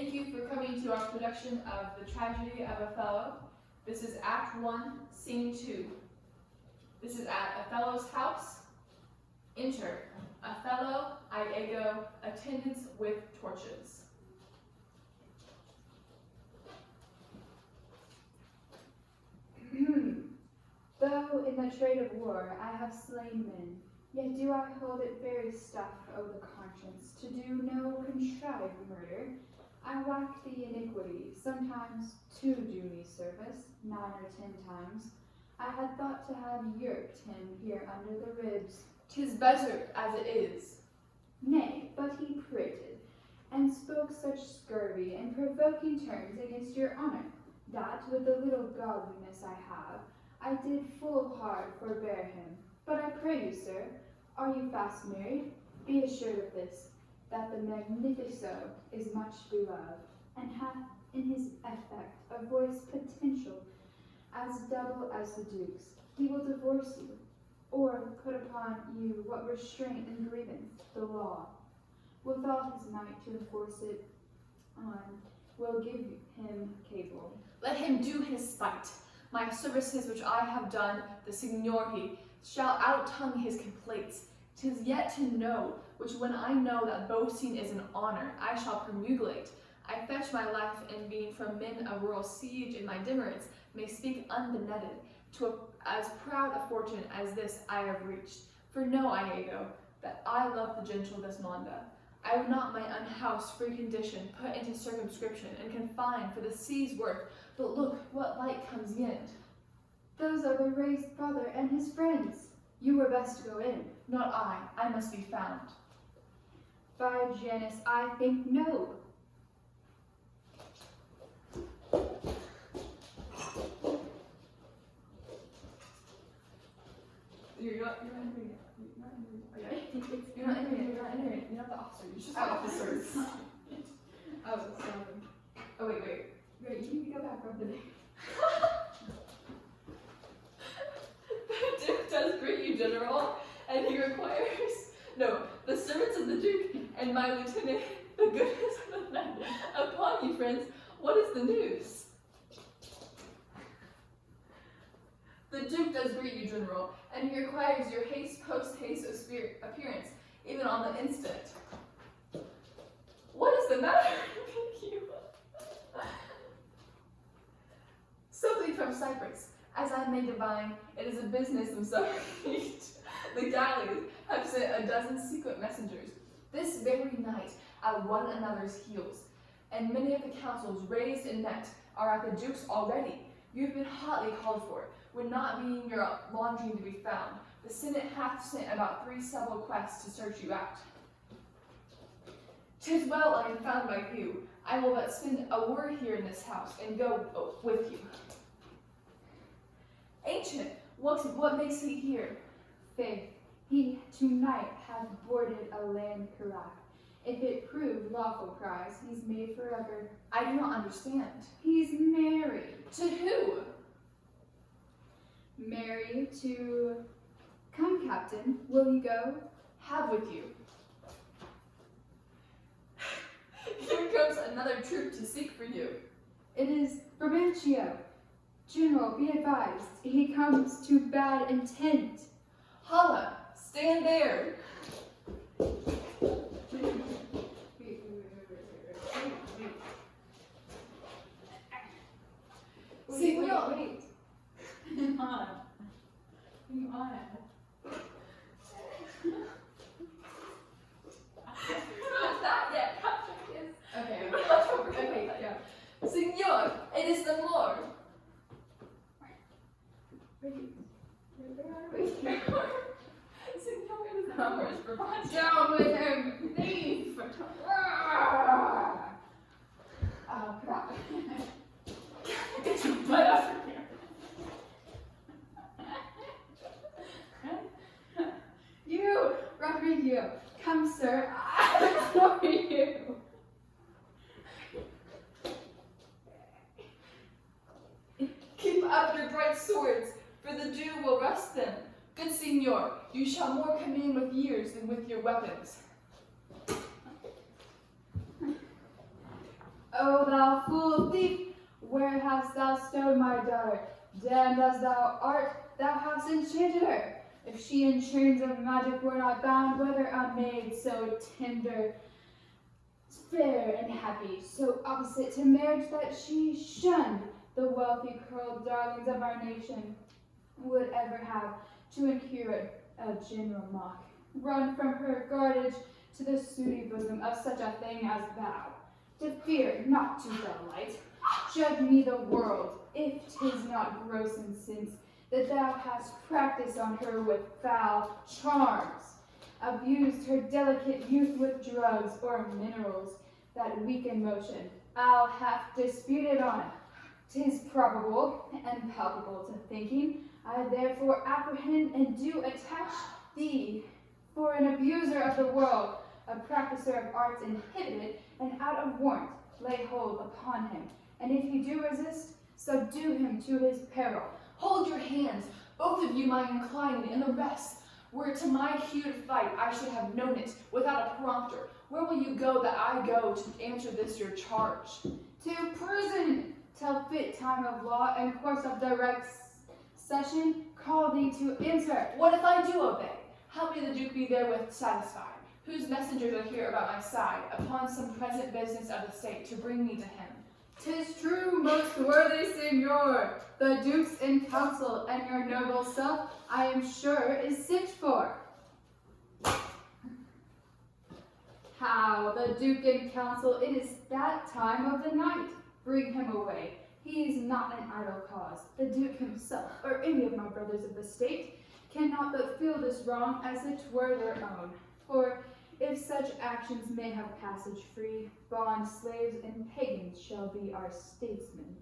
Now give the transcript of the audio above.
Thank you for coming to our production of The Tragedy of Othello. This is Act 1, Scene 2. This is at Othello's house. Enter Othello, Iago, attendants with torches. Though in the trade of war I have slain men, yet do I hold it very stuff o' the conscience to do no contrived murder. I lack the iniquity, sometimes to do me service, 9 or 10 times. I had thought to have yerked him here under the ribs. 'Tis better as it is. Nay, but he prated, and spoke such scurvy and provoking terms against your honor, that with the little godliness I have, I did full hard forbear him. But I pray you, sir, are you fast married? Be assured of this, that the magnifico is much beloved, and hath in his effect a voice potential as double as the duke's. He will divorce you, or put upon you what restraint and grievance the law, with all his might to enforce it on, will give him cable. Let him do his spite. My services which I have done, the signory shall out-tongue his complaints. 'Tis yet to know, which when I know that boasting is an honor, I shall promulgate. I fetch my life in being from men a rural siege in my demerits may speak unbenetted, to as proud a fortune as this I have reached. For know, Iago, that I love the gentle Desmonda. I would not my unhoused free condition put into circumscription and confine for the sea's worth, but look what light comes in. Those are the raised father and his friends. You were best to go in. Not I must be found. By Janus, I think no. You're not entering it. You're not entering it. Okay. You're not entering it. You're not entering it. You're not the officer. You're just the officers. Oh, sorry. Oh, wait. Wait, you need to go back over there. The Duke does greet you, General, and he requires, no, the servants of the Duke and my lieutenant, the goodness of the night upon you, friends. What is the news? The Duke does greet you, General, and he requires your post-haste appearance, even on the instant. What is the matter with you? Something from Cyprus. As I may divine, it is a business of some heat. The galleys have sent a dozen secret messengers this very night at one another's heels, and many of the councils raised in net are at the Duke's already. You have been hotly called for, when not being your laundry to be found. The Senate hath sent about 3 several quests to search you out. 'Tis well I am found by you. I will but spend a word here in this house, and go with you. Ancient, what makes he here? Faith, he tonight hath boarded a land carafe. If it prove lawful prize, he's made forever. I do not understand. He's married. To who? Married to... Come, Captain, will you go? Have with you. Here comes another troop to seek for you. It is Brabantio. General, be advised, he comes to bad intent. Holla, stand there. See, wait. Hang on. Not that yet. Okay, yeah. Signor, it is the Lord. Signor, it is the Lord. Down with him, thief! Oh, crap. Get your butt up here. You, Rodrigo, come, sir, I implore you. Keep up your bright swords, for the dew will rust them. Good Signor, you shall more command with years than with your weapons. O thou fool thief, where hast thou stowed my daughter? Damned as thou art, thou hast enchanted her. If she in chains of magic were not bound, whether a maid so tender, fair and happy, so opposite to marriage that she shunned the wealthy curled darlings of our nation, would ever have to incur a general mock, run from her guardage to the sooty bosom of such a thing as thou, to fear not to delight. Judge me the world, if 'tis not gross incense that thou hast practiced on her with foul charms, abused her delicate youth with drugs or minerals that weaken motion. I'll half disputed on it. 'Tis probable and palpable to thinking. I therefore apprehend and do attach thee for an abuser of the world, a practicer of arts inhibited, and out of warrant lay hold upon him. And if he do resist, subdue him to his peril. Hold your hands, both of you, my inclining, and the rest. Were it to my cue to fight, I should have known it, without a prompter. Where will you go that I go to answer this your charge? To prison, till fit time of law and course of direct session call thee to answer. What if I do obey? How may the Duke be therewith satisfied? Whose messengers are here about my side, upon some present business of the state, to bring me to him? 'Tis true, most worthy Signor. The Dukes in council, and your noble self, I am sure, is sent for. How, the Duke in council? It is that time of the night. Bring him away. He is not an idle cause. The Duke himself, or any of my brothers of the state, cannot but feel this wrong as it were their own. For if such actions may have passage free, bond slaves and pagans shall be our statesmen.